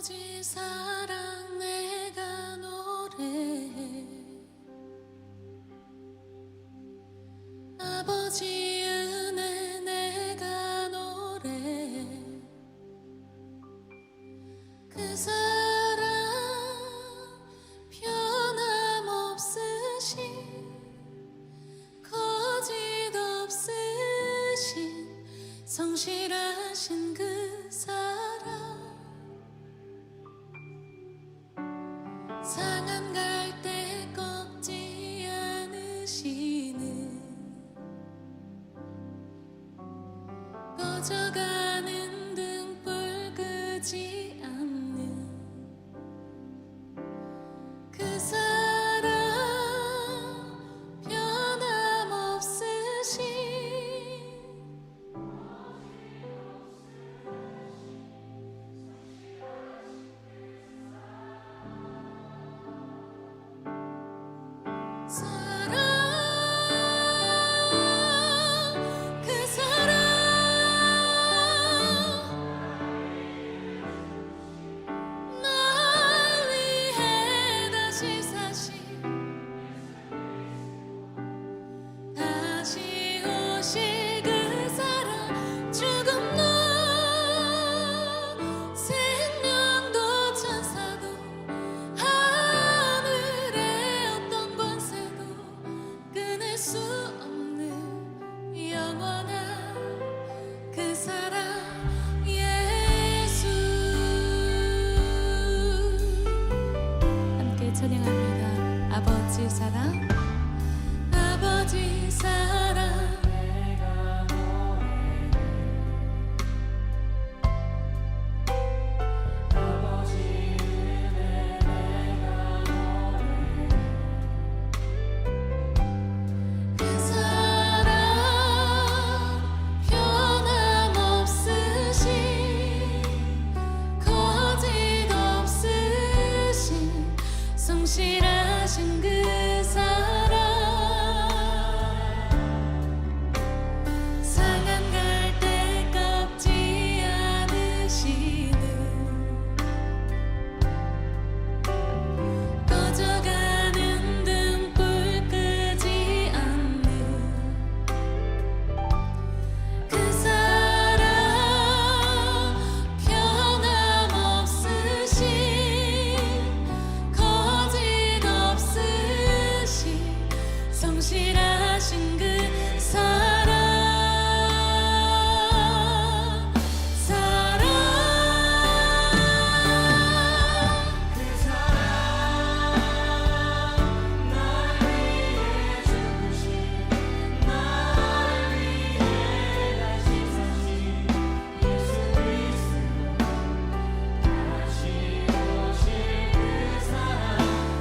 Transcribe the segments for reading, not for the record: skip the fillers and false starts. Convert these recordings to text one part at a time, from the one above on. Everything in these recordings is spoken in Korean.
아버지 사랑 내가 노래해. 아버지 은혜 내가 노래해. 그 사랑 변함없으신 거짓 없으신 성실하신 그 사랑 상한 갈대 꺾지 않으시는 꺼져가는 등불 끄지 않는 그 사랑 변함없으신 사랑 그 사랑 날 위해 다시 사신 다시 오실 그 사랑 죽음도 생명도 천사도 하늘의 어떤 권세도 끊을 수 없는 영원한 그 사랑 예수. 함께 찬양합니다. 아버지 사랑 아버지 사랑 그 사랑 변함없으신 거짓 없으신 성실하신 그 사랑 상한 갈대 꺾지 않으시는 꺼져가는 등불 끄지 않는 그 사랑 변함없으신 거짓 없으신 성실하신 그 사랑 사랑 그 사랑 날 위해 죽으신 날 위해 다시 사신 예수 그리스도 다시 오실 그 사랑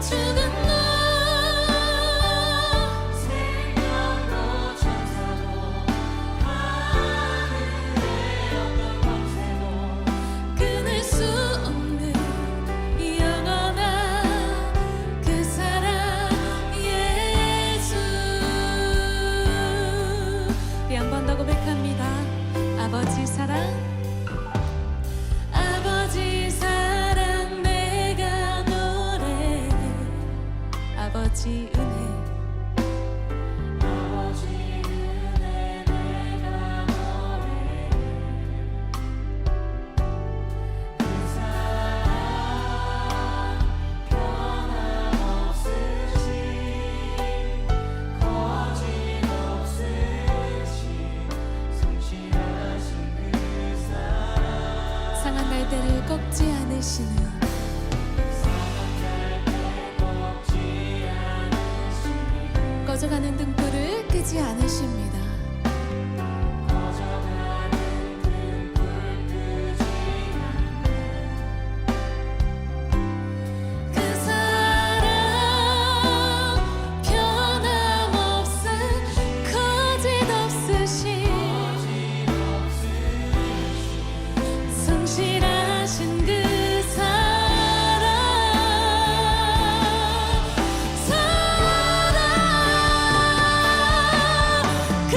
죽음도 생명도 천사도 하늘의 어떤 권세도 끊을 수 없는 영원한 그 사랑 예수. 우리 한 번 더 고백합니다. 아버지 사랑 아버지 사랑 내가 노래해. 아버지 은혜 아버지 은혜 내가 노래해. 그 사랑 변함없으신 거짓 없으신 성실하신 그 사랑 상한 갈대를 꺾지 않으시는 꺼져가는 등불을 끄지 않으십니다. 그 사랑 변함없은 거짓 없으신 성실하신 그 사랑 사랑 그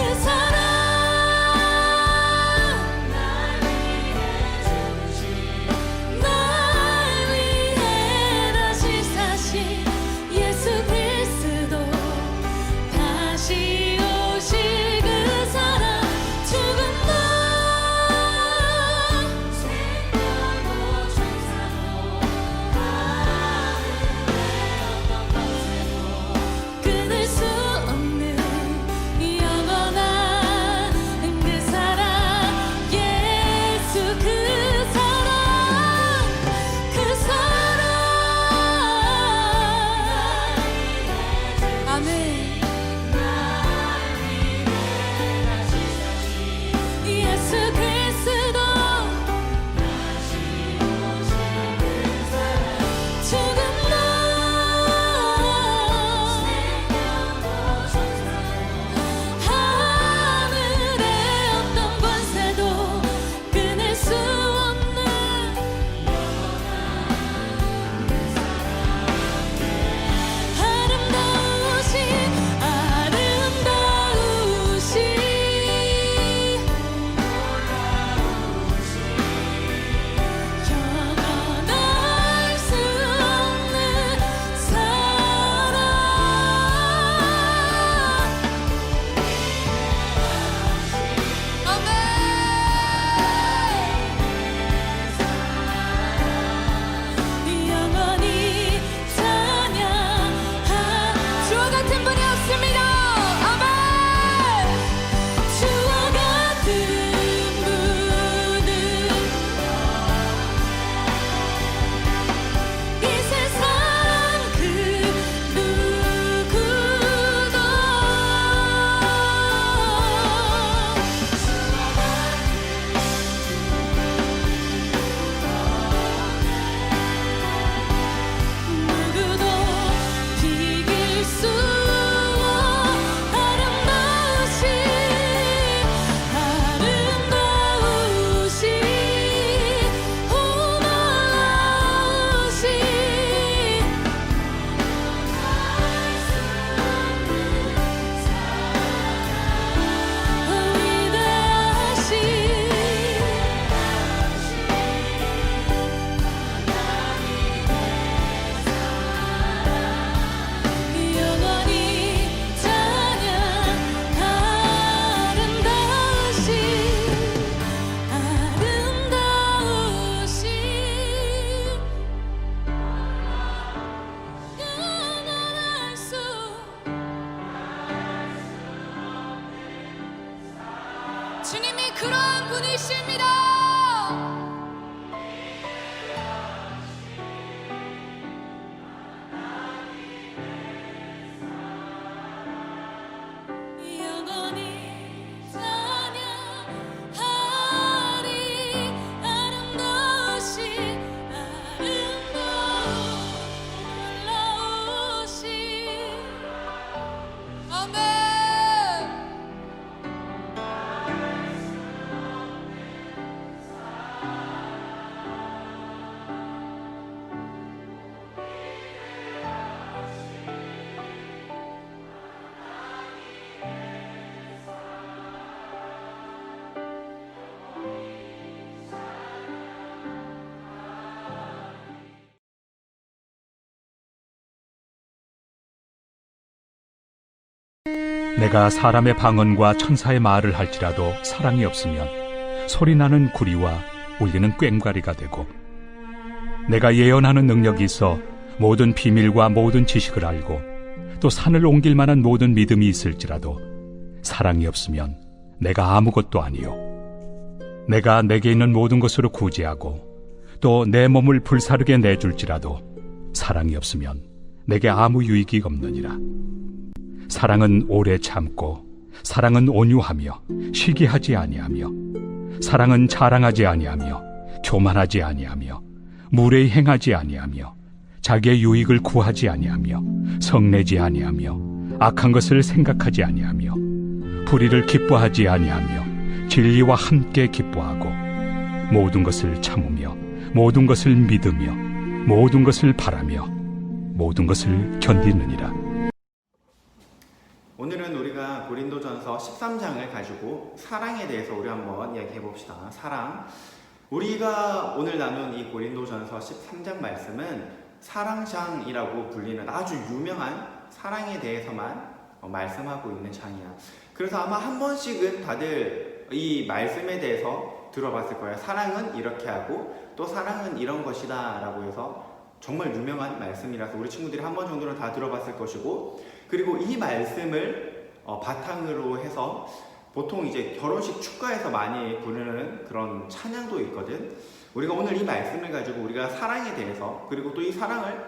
보이십니다. 내가 사람의 방언과 천사의 말을 할지라도 사랑이 없으면 소리나는 구리와 울리는 꽹과리가 되고, 내가 예언하는 능력이 있어 모든 비밀과 모든 지식을 알고 또 산을 옮길 만한 모든 믿음이 있을지라도 사랑이 없으면 내가 아무것도 아니요, 내가 내게 있는 모든 것으로 구제하고 또 내 몸을 불사르게 내줄지라도 사랑이 없으면 내게 아무 유익이 없느니라. 사랑은 오래 참고, 사랑은 온유하며 시기하지 아니하며, 사랑은 자랑하지 아니하며 교만하지 아니하며 무례히 행하지 아니하며 자기의 유익을 구하지 아니하며 성내지 아니하며 악한 것을 생각하지 아니하며 불의를 기뻐하지 아니하며 진리와 함께 기뻐하고 모든 것을 참으며 모든 것을 믿으며 모든 것을 바라며 모든 것을 견디느니라. 오늘은 우리가 고린도전서 13장을 가지고 사랑에 대해서 우리 한번 이야기해 봅시다. 사랑. 우리가 오늘 나눈 이 고린도전서 13장 말씀은 사랑장이라고 불리는 아주 유명한 사랑에 대해서만 말씀하고 있는 장이야. 그래서 아마 한 번씩은 다들 이 말씀에 대해서 들어봤을 거예요. 사랑은 이렇게 하고 또 사랑은 이런 것이다 라고 해서 정말 유명한 말씀이라서 우리 친구들이 한 번 정도는 다 들어봤을 것이고, 그리고 이 말씀을 바탕으로 해서 보통 이제 결혼식 축가에서 많이 부르는 그런 찬양도 있거든. 우리가 오늘 이 말씀을 가지고 우리가 사랑에 대해서, 그리고 또 이 사랑을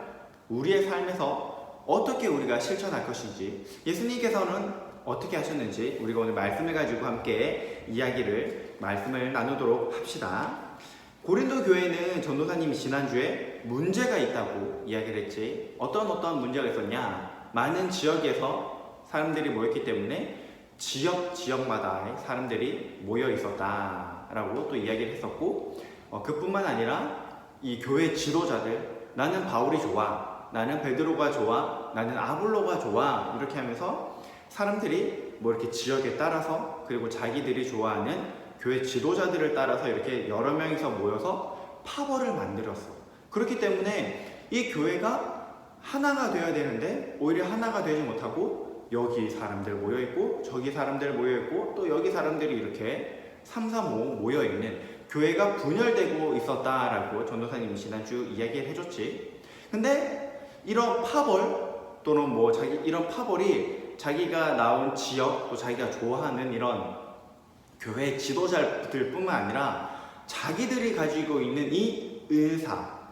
우리의 삶에서 어떻게 우리가 실천할 것인지, 예수님께서는 어떻게 하셨는지 우리가 오늘 말씀을 가지고 함께 말씀을 나누도록 합시다. 고린도 교회는 전도사님이 지난주에 문제가 있다고 이야기를 했지. 어떤 문제가 있었냐? 많은 지역에서 사람들이 모였기 때문에 지역마다 사람들이 모여 있었다라고 또 이야기를 했었고, 그뿐만 아니라 이 교회 지도자들, 나는 바울이 좋아, 나는 베드로가 좋아, 나는 아볼로가 좋아, 이렇게 하면서 사람들이 뭐 이렇게 지역에 따라서, 그리고 자기들이 좋아하는 교회 지도자들을 따라서 이렇게 여러 명이서 모여서 파벌을 만들었어. 그렇기 때문에 이 교회가 하나가 되어야 되는데 오히려 하나가 되지 못하고 여기 사람들 모여있고 저기 사람들 모여있고 또 여기 사람들이 이렇게 3, 4, 5 모여있는 교회가 분열되고 있었다라고 전도사님이 지난주 이야기를 해줬지. 근데 이런 파벌 또는 이런 파벌이 자기가 나온 지역 또 자기가 좋아하는 이런 교회 지도자들 뿐만 아니라 자기들이 가지고 있는 이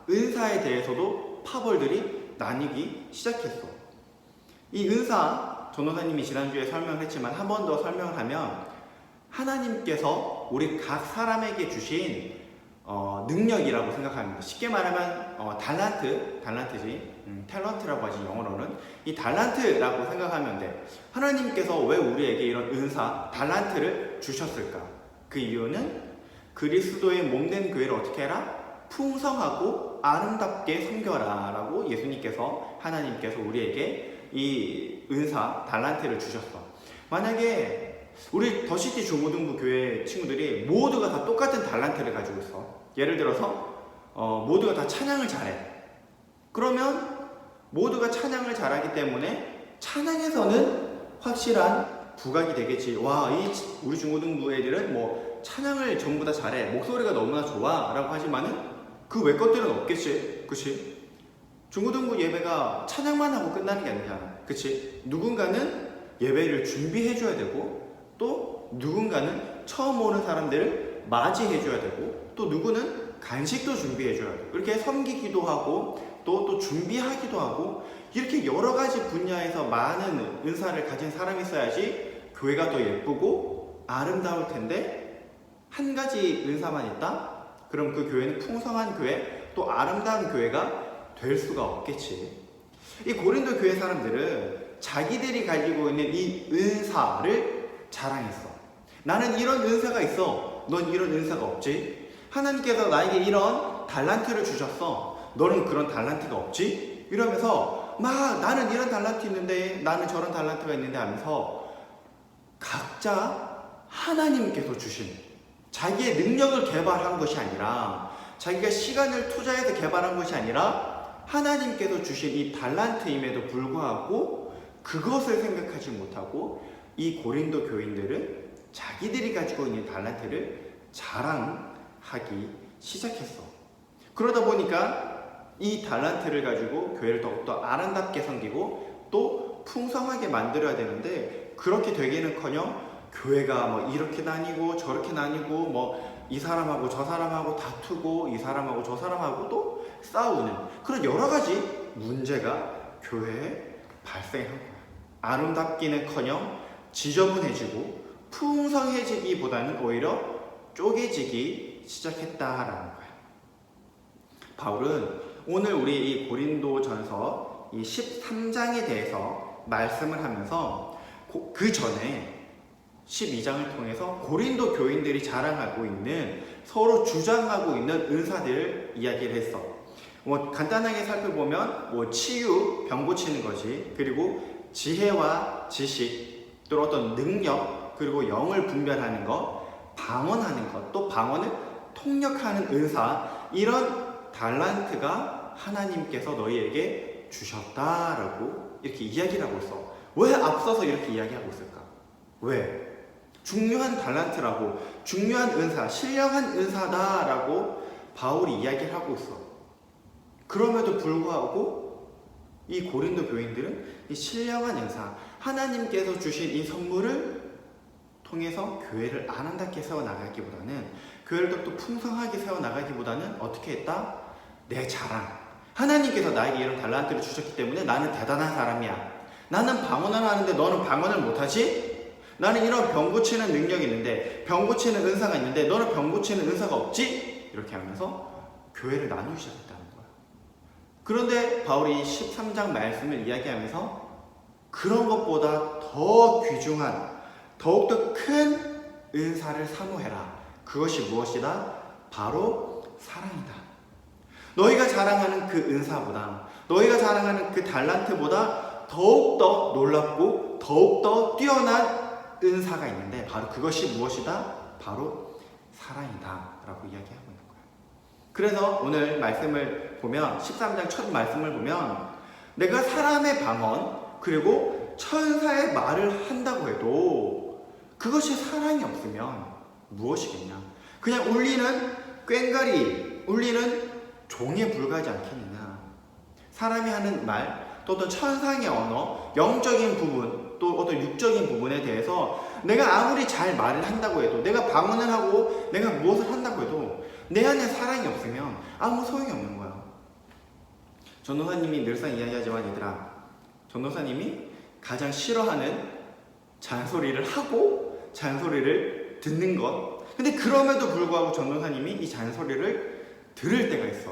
은사에 대해서도 파벌들이 나뉘기 시작했어. 이 은사, 전도사님이 지난주에 설명을 했지만 한 번 더 설명을 하면, 하나님께서 우리 각 사람에게 주신 능력이라고 생각합니다. 쉽게 말하면 달란트지. 탤런트라고 하지 영어로는. 이 달란트라고 생각하면 돼. 하나님께서 왜 우리에게 이런 은사, 달란트를 주셨을까? 그 이유는 그리스도의 몸된 교회를 어떻게 해라? 풍성하고 아름답게 섬겨라 라고 하나님께서 우리에게 이 은사, 달란트를 주셨어. 만약에 우리 더시티 중고등부 교회 친구들이 모두가 다 똑같은 달란트를 가지고 있어. 예를 들어서 모두가 다 찬양을 잘해. 그러면 모두가 찬양을 잘하기 때문에 찬양에서는 확실한 부각이 되겠지. 와, 우리 중고등부 애들은 찬양을 전부 다 잘해, 목소리가 너무나 좋아 라고 하지만은 그 외 것들은 없겠지. 그치? 중고등부 예배가 찬양만 하고 끝나는 게 아니잖아. 그치? 누군가는 예배를 준비해줘야 되고 또 누군가는 처음 오는 사람들을 맞이해줘야 되고, 또 누구는 간식도 준비해줘야 되고, 이렇게 섬기기도 하고 또 준비하기도 하고, 이렇게 여러 가지 분야에서 많은 은사를 가진 사람이 있어야지 교회가 더 예쁘고 아름다울 텐데, 한 가지 은사만 있다? 그럼 그 교회는 풍성한 교회, 또 아름다운 교회가 될 수가 없겠지. 이 고린도 교회 사람들은 자기들이 가지고 있는 이 은사를 자랑했어. 나는 이런 은사가 있어. 넌 이런 은사가 없지? 하나님께서 나에게 이런 달란트를 주셨어. 너는 그런 달란트가 없지? 이러면서 막 나는 이런 달란트 있는데, 나는 저런 달란트가 있는데 하면서 각자 하나님께서 주신 자기의 능력을 개발한 것이 아니라, 자기가 시간을 투자해서 개발한 것이 아니라 하나님께서 주신 이 달란트임에도 불구하고 그것을 생각하지 못하고 이 고린도 교인들은 자기들이 가지고 있는 달란트를 자랑하기 시작했어. 그러다 보니까 이 달란트를 가지고 교회를 더욱더 아름답게 섬기고 또 풍성하게 만들어야 되는데, 그렇게 되기는커녕 교회가 뭐 이렇게 나뉘고 저렇게 나뉘고, 뭐 이 사람하고 저 사람하고 다투고, 이 사람하고 저 사람하고 또 싸우는 그런 여러 가지 문제가 교회에 발생한 거야. 아름답기는커녕 지저분해지고 풍성해지기보다는 오히려 쪼개지기 시작했다라는 거야. 바울은 오늘 우리 이 고린도전서 이 13장에 대해서 말씀을 하면서 그 전에 12장을 통해서 고린도 교인들이 자랑하고 있는, 서로 주장하고 있는 은사들을 이야기를 했어. 뭐 간단하게 살펴보면 뭐 치유, 병 고치는 거지. 그리고 지혜와 지식, 또 어떤 능력, 그리고 영을 분별하는 것, 방언하는 것, 또 방언을 통역하는 은사, 이런 달란트가 하나님께서 너희에게 주셨다라고 이렇게 이야기를 하고 있어. 왜 앞서서 이렇게 이야기하고 있을까? 왜? 중요한 달란트라고, 중요한 은사, 신령한 은사다라고 바울이 이야기를 하고 있어. 그럼에도 불구하고 이 고린도 교인들은 이 신령한 은사, 하나님께서 주신 이 선물을 통해서 교회를 아름답게 세워나가기보다는, 교회를 또 풍성하게 세워나가기보다는 어떻게 했다? 내 자랑. 하나님께서 나에게 이런 달란트를 주셨기 때문에 나는 대단한 사람이야. 나는 방언을 하는데 너는 방언을 못하지? 나는 이런 병 고치는 능력이 있는데, 병 고치는 은사가 있는데 너는 병 고치는 은사가 없지? 이렇게 하면서 교회를 나누기 시작했다는 거야. 그런데 바울이 13장 말씀을 이야기하면서 그런 것보다 더 귀중한, 더욱더 큰 은사를 사모해라. 그것이 무엇이다? 바로 사랑이다. 너희가 자랑하는 그 은사보다, 너희가 자랑하는 그 달란트보다 더욱더 놀랍고 더욱더 뛰어난 은사가 있는데, 바로 그것이 무엇이다? 바로 사랑이다 라고 이야기하고 있는 거야. 그래서 오늘 말씀을 보면, 13장 첫 말씀을 보면, 내가 사람의 방언 그리고 천사의 말을 한다고 해도 그것이 사랑이 없으면 무엇이겠냐? 그냥 울리는 꽹과리, 울리는 종에 불과하지 않겠느냐? 사람이 하는 말, 또 어떤 천상의 언어, 영적인 부분, 또 어떤 육적인 부분에 대해서 내가 아무리 잘 말을 한다고 해도, 내가 방언을 하고 내가 무엇을 한다고 해도 내 안에 사랑이 없으면 아무 소용이 없는 거야. 전도사님이 늘상 이야기하지만, 얘들아, 전도사님이 가장 싫어하는 잔소리를 하고 잔소리를 듣는 것. 근데 그럼에도 불구하고 전도사님이 이 잔소리를 들을 때가 있어.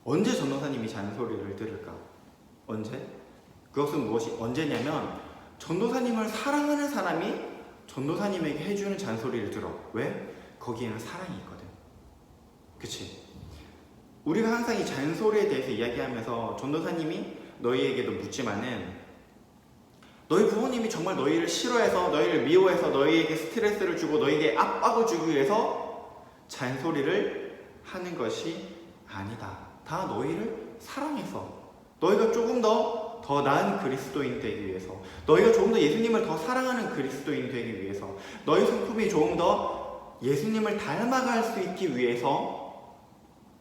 언제 전도사님이 잔소리를 들을까? 언제? 그것은 무엇이 언제냐면, 전도사님을 사랑하는 사람이 전도사님에게 해주는 잔소리를 들어. 왜? 거기에는 사랑이 있거든. 그치? 우리가 항상 이 잔소리에 대해서 이야기하면서 전도사님이 너희에게도 묻지만은, 너희 부모님이 정말 너희를 싫어해서, 너희를 미워해서, 너희에게 스트레스를 주고 너희에게 압박을 주기 위해서 잔소리를 하는 것이 아니다. 다 너희를 사랑해서, 너희가 조금 더 나은 그리스도인 되기 위해서, 너희가 조금 더 예수님을 더 사랑하는 그리스도인 되기 위해서, 너희 성품이 조금 더 예수님을 닮아갈 수 있기 위해서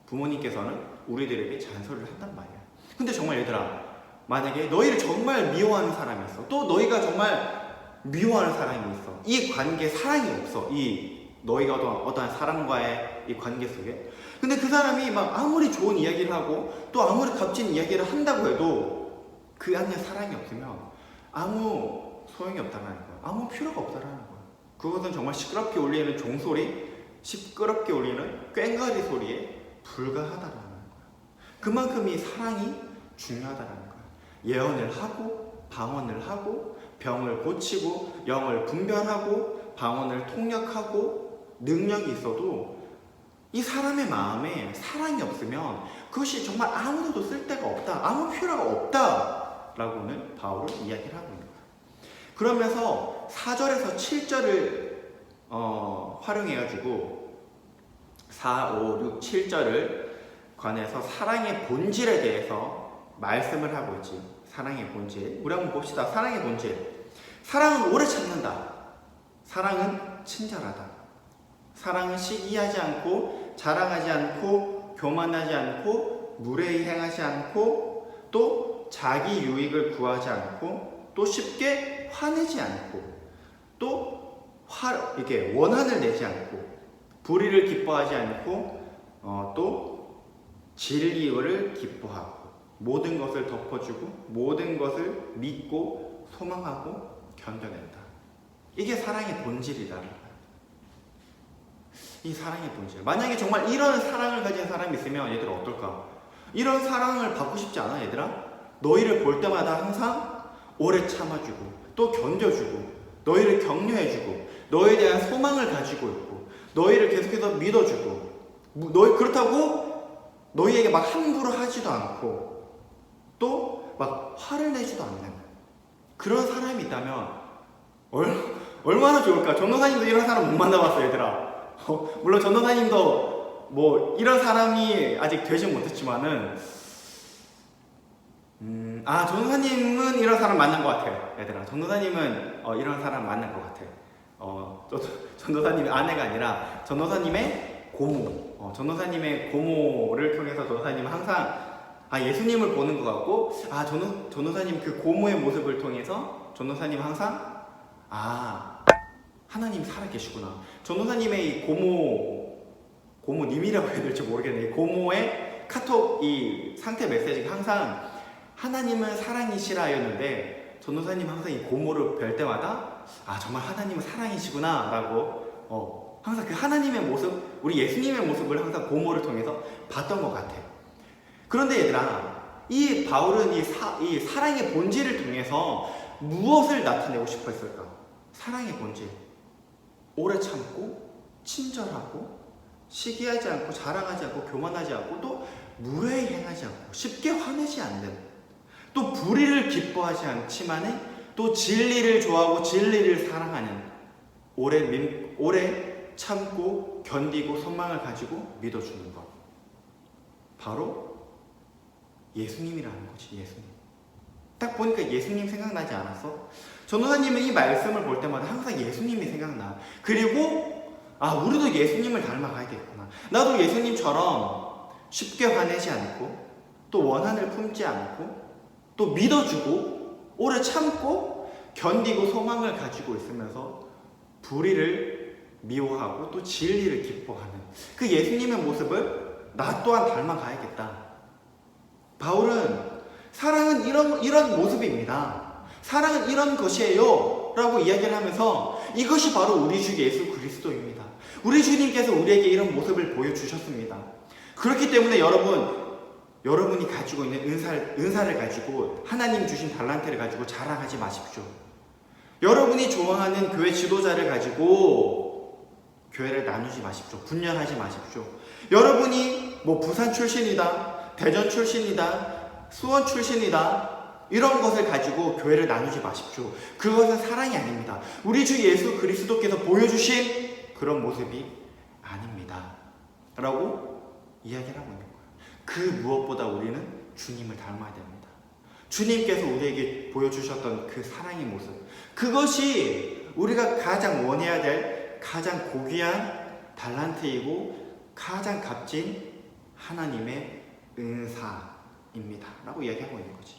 부모님께서는 우리들에게 잔소리를 한단 말이야. 근데 정말 얘들아, 만약에 너희를 정말 미워하는 사람이 있어, 또 너희가 정말 미워하는 사람이 있어, 이 관계에 사랑이 없어, 이 너희가 어떠한 사람과의 이 관계 속에. 근데 그 사람이 막 아무리 좋은 이야기를 하고 또 아무리 값진 이야기를 한다고 해도 그 안에 사랑이 없으면 아무 소용이 없다는 거예요. 아무 필요가 없다는 거예요. 그것은 정말 시끄럽게 울리는 종소리, 시끄럽게 울리는 꽹과리 소리에 불과하다라는 거예요. 그만큼 이 사랑이 중요하다는 거예요. 예언을 하고 방언을 하고 병을 고치고 영을 분별하고 방언을 통역하고 능력이 있어도 이 사람의 마음에 사랑이 없으면 그것이 정말 아무데도 쓸데가 없다, 아무 필요가 없다라고는 바울은 이야기를 하고 있는 거예요. 그러면서 4절에서 7절을 활용해가지고 4, 5, 6, 7절을 관해서 사랑의 본질에 대해서 말씀을 하고 있지. 사랑의 본질. 우리 한번 봅시다. 사랑의 본질. 사랑은 오래 참는다. 사랑은 친절하다. 사랑은 시기하지 않고 자랑하지 않고 교만하지 않고 무례히 행하지 않고 또 자기 유익을 구하지 않고 또 쉽게 화내지 않고 또 이렇게 원한을 내지 않고 불의를 기뻐하지 않고 또 진리를 기뻐하고 모든 것을 덮어주고 모든 것을 믿고 소망하고 견뎌낸다. 이게 사랑의 본질이라는 거예요. 이 사랑의 본질. 만약에 정말 이런 사랑을 가진 사람이 있으면 얘들아 어떨까? 이런 사랑을 받고 싶지 않아 얘들아? 너희를 볼 때마다 항상 오래 참아주고 또 견뎌주고 너희를 격려해주고 너희에 대한 소망을 가지고 있고 너희를 계속해서 믿어주고 너희 그렇다고 너희에게 막 함부로 하지도 않고 또 막 화를 내지도 않는 그런 사람이 있다면 얼마나 좋을까? 전도사님도 이런 사람 못 만나봤어요 얘들아. 물론 전도사님도 뭐 이런 사람이 아직 되진 못했지만은 전도사님은 이런 사람 만난 것 같아요 얘들아. 전도사님은 이런 사람 만난 것 같아요. 전도사님의 아내가 아니라 전도사님의 고모. 전도사님의 고모를 통해서 전도사님은 항상 예수님을 보는 것 같고 전도사님 그 고모의 모습을 통해서 전도사님은 항상 하나님이 살아계시구나. 전도사님의 이 고모님이라고 해야 될지 모르겠네. 고모의 카톡 이 상태 메시지가 항상 하나님은 사랑이시라였는데 전도사님은 항상 이 고모를 뵐 때마다 정말 하나님은 사랑이시구나 라고 항상 그 하나님의 모습, 우리 예수님의 모습을 항상 고모를 통해서 봤던 것 같아요. 그런데 얘들아, 이 바울은 이 사랑의 본질을 통해서 무엇을 나타내고 싶어 했을까? 사랑의 본질. 오래 참고, 친절하고, 시기하지 않고, 자랑하지 않고, 교만하지 않고, 또 무례히 행하지 않고, 쉽게 화내지 않는, 또 불의를 기뻐하지 않지만 또 진리를 좋아하고 진리를 사랑하는, 오래 참고 견디고 소망을 가지고 믿어주는 것. 바로 예수님이라는 거지. 예수님. 딱 보니까 예수님 생각나지 않았어? 전도사님은 이 말씀을 볼 때마다 항상 예수님이 생각나. 그리고 우리도 예수님을 닮아가야겠구나. 나도 예수님처럼 쉽게 화내지 않고 또 원한을 품지 않고 또 믿어주고 오래 참고 견디고 소망을 가지고 있으면서 불의를 미워하고 또 진리를 기뻐하는 그 예수님의 모습을 나 또한 닮아가야겠다. 바울은 사랑은 이런 모습입니다. 사랑은 이런 것이에요 라고 이야기를 하면서 이것이 바로 우리 주 예수 그리스도입니다. 우리 주님께서 우리에게 이런 모습을 보여주셨습니다. 그렇기 때문에 여러분이 가지고 있는 은사를 가지고 하나님 주신 달란트를 가지고 자랑하지 마십시오. 여러분이 좋아하는 교회 지도자를 가지고 교회를 나누지 마십시오. 분열하지 마십시오. 여러분이 부산 출신이다, 대전 출신이다, 수원 출신이다 이런 것을 가지고 교회를 나누지 마십시오. 그것은 사랑이 아닙니다. 우리 주 예수 그리스도께서 보여주신 그런 모습이 아닙니다 라고 이야기를 하고 있는 거예요. 그 무엇보다 우리는 주님을 닮아야 됩니다. 주님께서 우리에게 보여주셨던 그 사랑의 모습, 그것이 우리가 가장 원해야 될 가장 고귀한 달란트이고 가장 값진 하나님의 은사입니다 라고 이야기하고 있는 거지.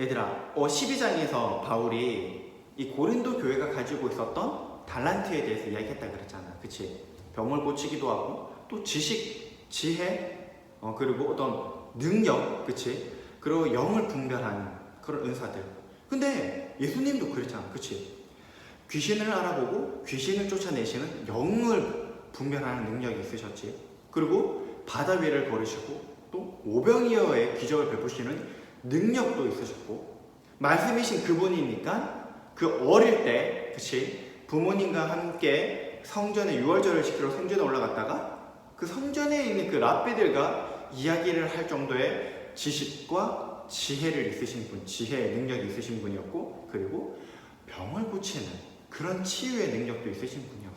얘들아, 12장에서 바울이 이 고린도 교회가 가지고 있었던 달란트에 대해서 이야기했다 그랬잖아. 그치? 병을 고치기도 하고 또 지식, 지혜, 그리고 어떤 능력, 그치? 그리고 영을 분별하는 그런 은사들. 근데 예수님도 그랬잖아. 그치? 귀신을 알아보고 귀신을 쫓아내시는 영을 분별하는 능력이 있으셨지. 그리고 바다 위를 걸으시고 또 오병이어의 기적을 베푸시는 능력도 있으셨고, 말씀이신 그분이니까 그 어릴 때, 그치? 부모님과 함께 성전에 유월절을 지키러 성전에 올라갔다가 그 성전에 있는 그 랍비들과 이야기를 할 정도의 지식과 지혜를 있으신 분, 지혜의 능력이 있으신 분이었고, 그리고 병을 고치는 그런 치유의 능력도 있으신 분이었어.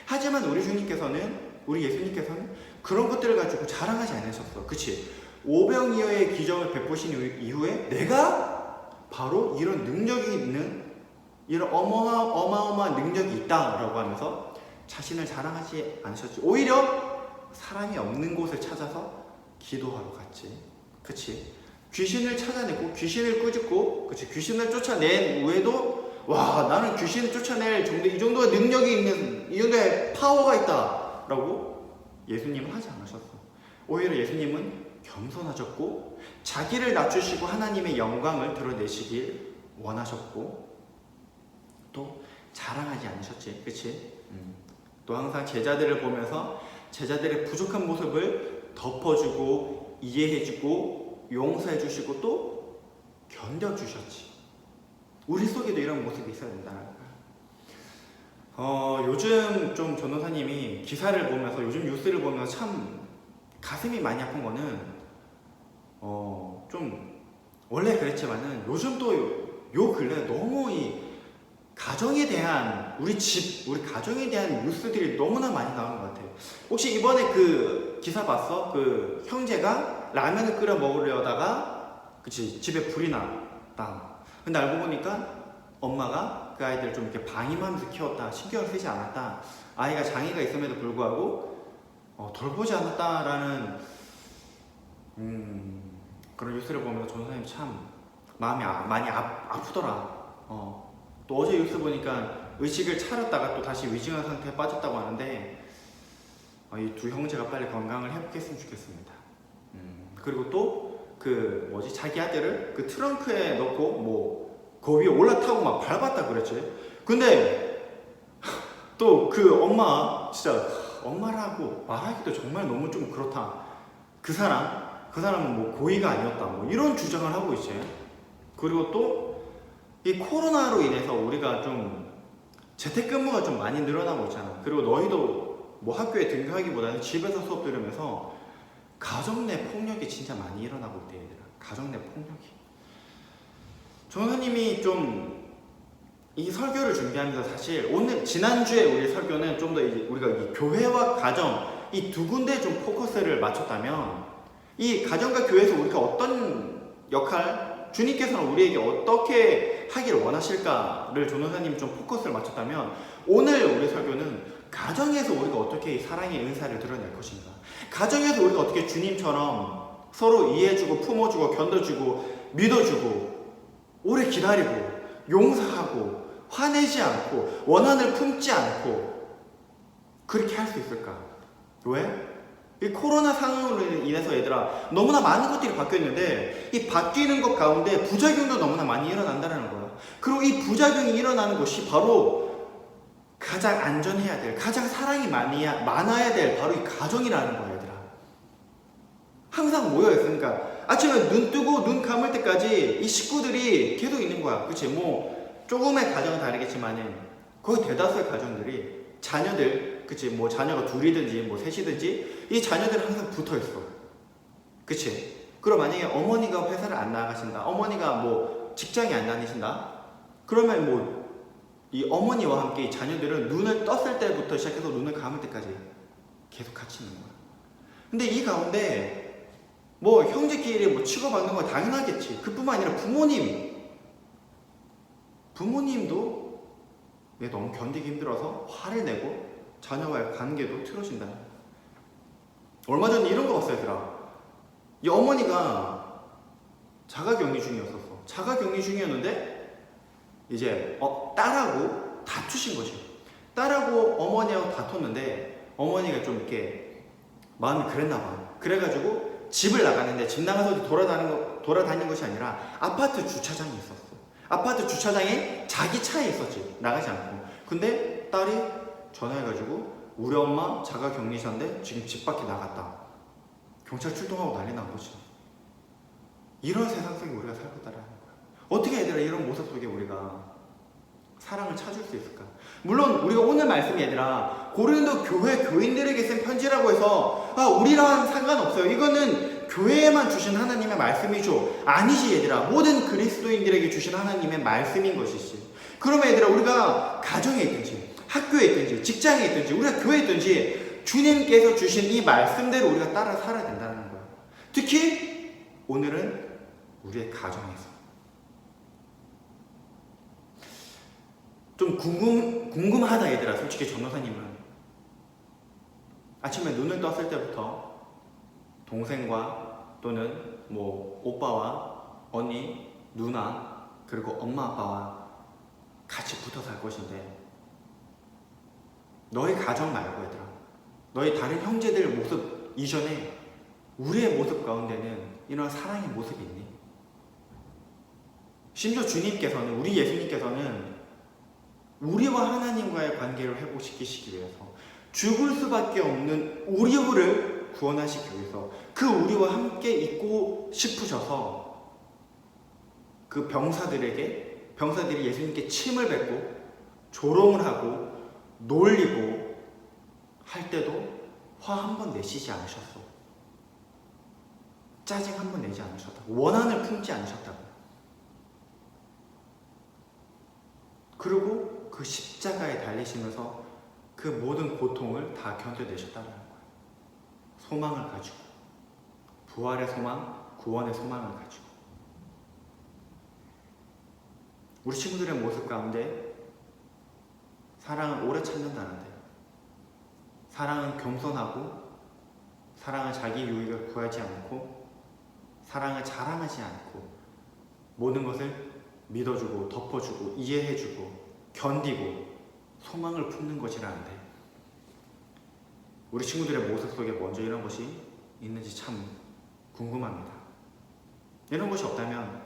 하지만 우리 예수님께서는 그런 것들을 가지고 자랑하지 않으셨어. 그치? 오병이어의 기적을 베푸신 이후에 내가 바로 이런 능력이 있는, 이런 어마어마한 능력이 있다라고 하면서 자신을 자랑하지 않으셨지. 오히려 사람이 없는 곳을 찾아서 기도하러 갔지. 그치? 귀신을 찾아내고 귀신을 끄집고, 그치? 귀신을 쫓아낸 후에도 와, 나는 귀신을 쫓아낼 정도, 이 정도의 능력이 있는, 이 정도의 파워가 있다 라고 예수님은 하지 않으셨어. 오히려 예수님은 겸손하셨고 자기를 낮추시고 하나님의 영광을 드러내시길 원하셨고 또 자랑하지 않으셨지. 그치? 또 항상 제자들을 보면서 제자들의 부족한 모습을 덮어주고 이해해주고 용서해주시고 또 견뎌주셨지. 우리 속에도 이런 모습이 있어야 된다는 거야. 요즘 좀 전도사님이 기사를 보면서, 요즘 뉴스를 보면서 참 가슴이 많이 아픈 거는 좀 원래 그랬지만은 요즘 또 요 근래 너무 이 가정에 대한, 우리 가정에 대한 뉴스들이 너무나 많이 나오는 것 같아요. 혹시 이번에 그 기사 봤어? 그 형제가 라면을 끓여 먹으려다가 그치, 집에 불이 났다. 근데 알고 보니까 엄마가 그 아이들을 좀 이렇게 방임하면서 키웠다, 신경을 쓰지 않았다, 아이가 장애가 있음에도 불구하고 돌보지 않았다라는 그런 뉴스를 보면서 전도사님 참 마음이 많이 아프더라. 또 어제 뉴스 보니까 의식을 차렸다가 또 다시 위중한 상태에 빠졌다고 하는데 이 두 형제가 빨리 건강을 회복했으면 좋겠습니다. 그리고 또 자기 아들을 그 트렁크에 넣고 그 위에 올라타고 막 밟았다 그랬지. 근데 또 그 엄마, 진짜 엄마라고 말하기도 정말 너무 좀 그렇다. 그 사람은 고의가 아니었다, 이런 주장을 하고 있지. 그리고 또 이 코로나로 인해서 우리가 좀 재택근무가 좀 많이 늘어나고 있잖아. 그리고 너희도 학교에 등교하기보다는 집에서 수업 들으면서 가정 내 폭력이 진짜 많이 일어나고 있대, 얘들아. 가정 내 폭력이. 전도사님이 좀 이 설교를 준비하면서 사실 지난주에 우리 설교는 좀 더 우리가 이 교회와 가정, 이 두 군데에 좀 포커스를 맞췄다면, 이 가정과 교회에서 우리가 어떤 역할, 주님께서는 우리에게 어떻게 하기를 원하실까를 전도사님이 좀 포커스를 맞췄다면, 오늘 우리 설교는 가정에서 우리가 어떻게 이 사랑의 은사를 드러낼 것인가, 가정에서 우리가 어떻게 주님처럼 서로 이해해주고 품어주고 견뎌주고 믿어주고 오래 기다리고 용서하고 화내지 않고 원한을 품지 않고 그렇게 할 수 있을까? 왜? 이 코로나 상황으로 인해서 얘들아 너무나 많은 것들이 바뀌었는데, 이 바뀌는 것 가운데 부작용도 너무나 많이 일어난다는 거야. 그리고 이 부작용이 일어나는 것이 바로 가장 안전해야 될, 가장 사랑이 많아야 될 바로 이 가정이라는 거야, 얘들아. 항상 모여있으니까 아침에 눈 뜨고 눈 감을 때까지 이 식구들이 계속 있는 거야. 그치? 조금의 가정은 다르겠지만은 거의 대다수의 가정들이 자녀들, 그치? 자녀가 둘이든지 셋이든지 이 자녀들은 항상 붙어 있어. 그치? 그럼 만약에 어머니가 회사를 안 나가신다, 어머니가 직장에 안 다니신다, 그러면 이 어머니와 함께 이 자녀들은 눈을 떴을 때부터 시작해서 눈을 감을 때까지 계속 같이 있는 거야. 근데 이 가운데 형제끼리 치고받는 건 당연하겠지. 그뿐만 아니라 부모님도 너무 견디기 힘들어서 화를 내고 자녀와의 관계도 틀어진다. 얼마 전에 이런 거 봤어요, 얘들아. 이 어머니가 자가격리 중이었었어. 자가격리 중이었는데 이제 딸하고 다투신 거지. 딸하고 어머니하고 다퉜는데 어머니가 좀 이렇게 마음이 그랬나 봐. 그래가지고 집을 나갔는데 집 나가서 돌아다니는 것이 아니라 아파트 주차장에 있었어. 아파트 주차장에 자기 차에 있었지. 나가지 않고. 근데 딸이 전화해가지고 우리 엄마 자가격리자인데 지금 집 밖에 나갔다. 경찰 출동하고 난리 난 거지. 이런 세상 속에 우리가 살고 있다는 거야. 어떻게 얘들아 이런 모습 속에 우리가 사랑을 찾을 수 있을까? 물론 우리가 오늘 말씀이 얘들아 고린도 교회 교인들에게 쓴 편지라고 해서 우리랑 상관없어요. 이거는 교회에만 주신 하나님의 말씀이죠. 아니지 얘들아. 모든 그리스도인들에게 주신 하나님의 말씀인 것이지. 그러면 얘들아 우리가 가정에 있든지 학교에 있든지 직장에 있든지 우리가 교회에 있든지 주님께서 주신 이 말씀대로 우리가 따라 살아야 된다는 거야. 특히 오늘은 우리의 가정에서 좀 궁금하다 얘들아. 솔직히 전도사님은 아침에 눈을 떴을 때부터 동생과 또는 뭐 오빠와 언니, 누나 그리고 엄마 아빠와 같이 붙어 살 것인데 너의 가정 말고 얘들아 너의 다른 형제들 모습 이전에 우리의 모습 가운데는 이런 사랑의 모습이 있니? 심지어 주님께서는 우리 예수님께서는 우리와 하나님과의 관계를 회복시키시기 위해서 죽을 수밖에 없는 우리를 구원하시기 위해서 그 우리와 함께 있고 싶으셔서 그 병사들이 예수님께 침을 뱉고 조롱을 하고 놀리고 할 때도 화 한 번 내시지 않으셨어. 짜증 한 번 내지 않으셨다고. 원한을 품지 않으셨다고. 그리고 그 십자가에 달리시면서 그 모든 고통을 다 견뎌내셨다는 거예요. 소망을 가지고 부활의 소망, 구원의 소망을 가지고 우리 친구들의 모습 가운데 사랑을 오래 참는다는데 사랑은 겸손하고 사랑은 자기 유익을 구하지 않고 사랑을 자랑하지 않고 모든 것을 믿어주고 덮어주고 이해해주고 견디고 소망을 품는 것이라는데 우리 친구들의 모습 속에 먼저 이런 것이 있는지 참 궁금합니다. 이런 것이 없다면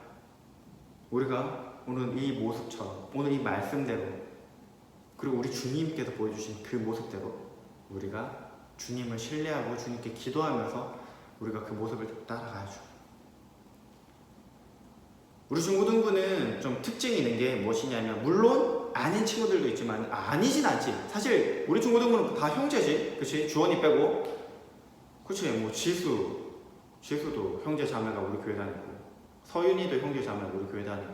우리가 오늘 이 모습처럼 오늘 이 말씀대로 그리고 우리 주님께서 보여주신 그 모습대로 우리가 주님을 신뢰하고 주님께 기도하면서 우리가 그 모습을 따라가야죠. 우리 중고등부는 좀 특징이 있는 게 무엇이냐면 물론 아닌 친구들도 있지만 아니진 않지. 사실 우리 중고등부는 다 형제지. 그치? 주원이 빼고 그치? 뭐 지수도 형제 자매가 우리 교회 다니고 서윤이도 형제 자매가 우리 교회 다니고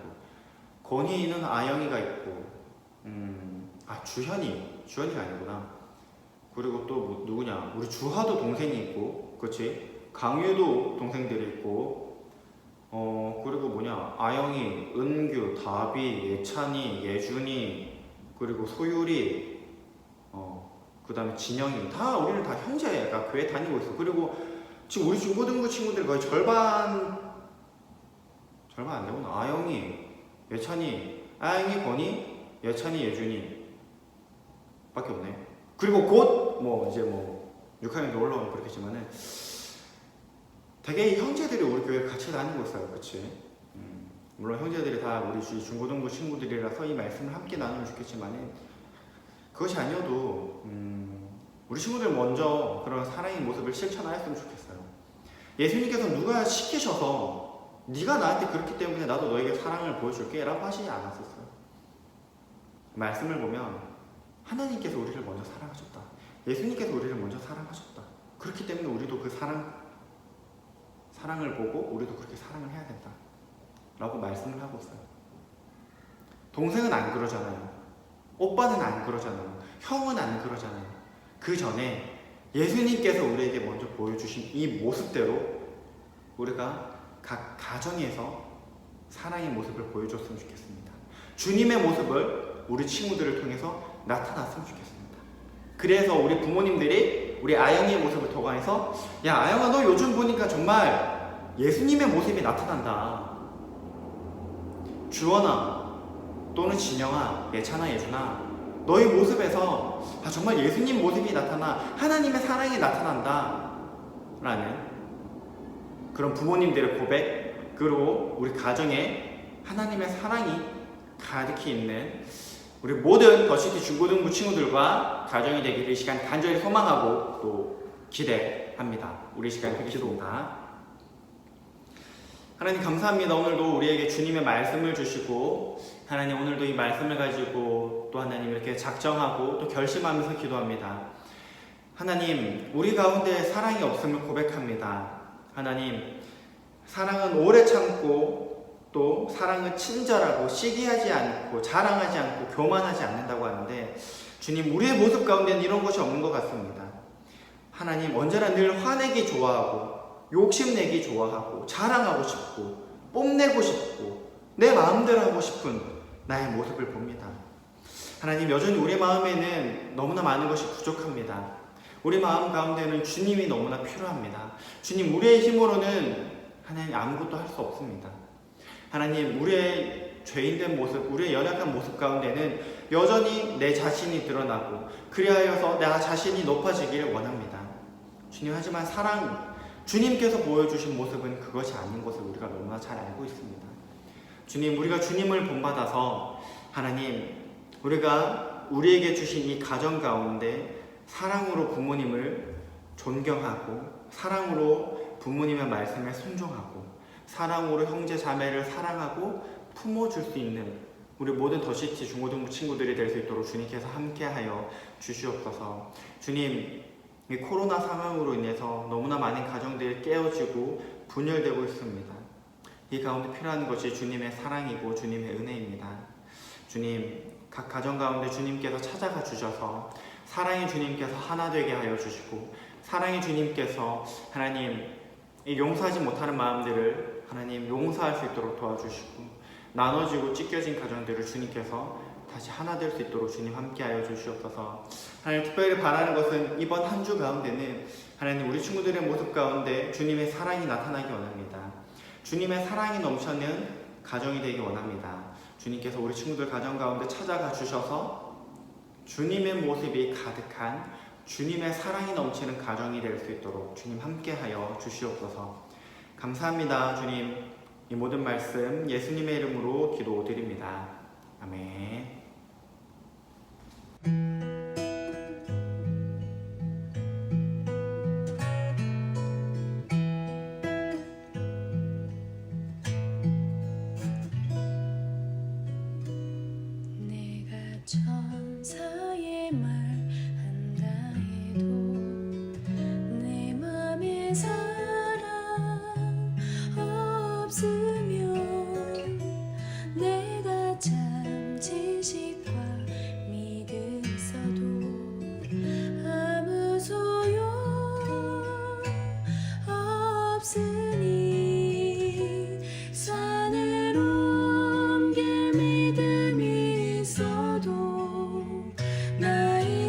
건희는 아영이가 있고 주현이가 아니구나. 그리고 또 뭐 누구냐 우리 주하도 동생이 있고 그치? 강유도 동생들이 있고 그리고 뭐냐 아영이, 은규, 다비, 예찬이, 예준이 그리고 소율이 그 다음에 진영이 다 우리는 다 형제가 교회 다니고 있어. 그리고 지금 우리 중고등부 친구들 거의 절반 안 되구나. 아영이, 예찬이, 건희, 예찬이, 예준이 밖에 없네. 그리고 곧 이제 6학년도 올라오면 그렇겠지만은 되게 형제들이 우리 교회 같이 다니고 있어요. 그치? 물론 형제들이 다 우리 중고등부 친구들이라서 이 말씀을 함께 나누면 좋겠지만 그것이 아니어도 우리 친구들 먼저 그런 사랑의 모습을 실천하였으면 좋겠어요. 예수님께서 누가 시키셔서 네가 나한테 그렇기 때문에 나도 너에게 사랑을 보여줄게 라고 하시지 않았었어요. 말씀을 보면 하나님께서 우리를 먼저 사랑하셨다. 예수님께서 우리를 먼저 사랑하셨다. 그렇기 때문에 우리도 그 사랑을 보고 우리도 그렇게 사랑을 해야 된다 라고 말씀을 하고 있어요. 동생은 안 그러잖아요. 오빠는 안 그러잖아요. 형은 안 그러잖아요. 그 전에 예수님께서 우리에게 먼저 보여주신 이 모습대로 우리가 각 가정에서 사랑의 모습을 보여줬으면 좋겠습니다. 주님의 모습을 우리 친구들을 통해서 나타났으면 좋겠습니다. 그래서 우리 부모님들이 우리 아영이의 모습을 도관해서 야 아영아 너 요즘 보니까 정말 예수님의 모습이 나타난다. 주원아 또는 진영아, 예찬아, 예준아 너희 모습에서 정말 예수님 모습이 나타나 하나님의 사랑이 나타난다 라는 그런 부모님들의 고백, 그리고 우리 가정에 하나님의 사랑이 가득히 있는 우리 모든 더시티 중고등부 친구들과 가정이 되기를 이 시간 간절히 소망하고 또 기대합니다. 우리 시간 드리겠습니다. 하나님 감사합니다. 오늘도 우리에게 주님의 말씀을 주시고 하나님 오늘도 이 말씀을 가지고 또 하나님 이렇게 작정하고 또 결심하면서 기도합니다. 하나님 우리 가운데 사랑이 없음을 고백합니다. 하나님 사랑은 오래 참고 또 사랑은 친절하고 시기하지 않고 자랑하지 않고 교만하지 않는다고 하는데 주님 우리의 모습 가운데는 이런 것이 없는 것 같습니다. 하나님 언제나 늘 화내기 좋아하고 욕심내기 좋아하고 자랑하고 싶고 뽐내고 싶고 내 마음대로 하고 싶은 나의 모습을 봅니다. 하나님 여전히 우리 마음에는 너무나 많은 것이 부족합니다. 우리 마음 가운데는 주님이 너무나 필요합니다. 주님 우리의 힘으로는 하나님 아무것도 할 수 없습니다. 하나님 우리의 죄인된 모습, 우리의 연약한 모습 가운데는 여전히 내 자신이 드러나고 그리하여서 나 자신이 높아지기를 원합니다. 주님 하지만 주님께서 보여주신 모습은 그것이 아닌 것을 우리가 너무나 잘 알고 있습니다. 주님 우리가 주님을 본받아서 하나님 우리가 우리에게 주신 이 가정 가운데 사랑으로 부모님을 존경하고 사랑으로 부모님의 말씀에 순종하고 사랑으로 형제 자매를 사랑하고 품어줄 수 있는 우리 모든 더시티 중고등부 친구들이 될 수 있도록 주님께서 함께하여 주시옵소서. 주님 이 코로나 상황으로 인해서 너무나 많은 가정들이 깨어지고 분열되고 있습니다. 이 가운데 필요한 것이 주님의 사랑이고 주님의 은혜입니다. 주님 각 가정 가운데 주님께서 찾아가 주셔서 사랑의 주님께서 하나 되게 하여 주시고 사랑의 주님께서 하나님 이 용서하지 못하는 마음들을 하나님 용서할 수 있도록 도와주시고 나눠지고 찢겨진 가정들을 주님께서 다시 하나 될 수 있도록 주님 함께하여 주시옵소서. 하나님 특별히 바라는 것은 이번 한 주 가운데는 하나님 우리 친구들의 모습 가운데 주님의 사랑이 나타나기 원합니다. 주님의 사랑이 넘쳐는 가정이 되기 원합니다. 주님께서 우리 친구들 가정 가운데 찾아가 주셔서 주님의 모습이 가득한 주님의 사랑이 넘치는 가정이 될 수 있도록 주님 함께하여 주시옵소서. 감사합니다. 주님 이 모든 말씀 예수님의 이름으로 기도드립니다. 아멘. 내가 천사의 말 한다 해도 내 맘에 사랑 없으면 내가 참 지식과 믿음 있어도 아무 소용 없으니 산을 옮길 믿음이 있어도 나의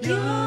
영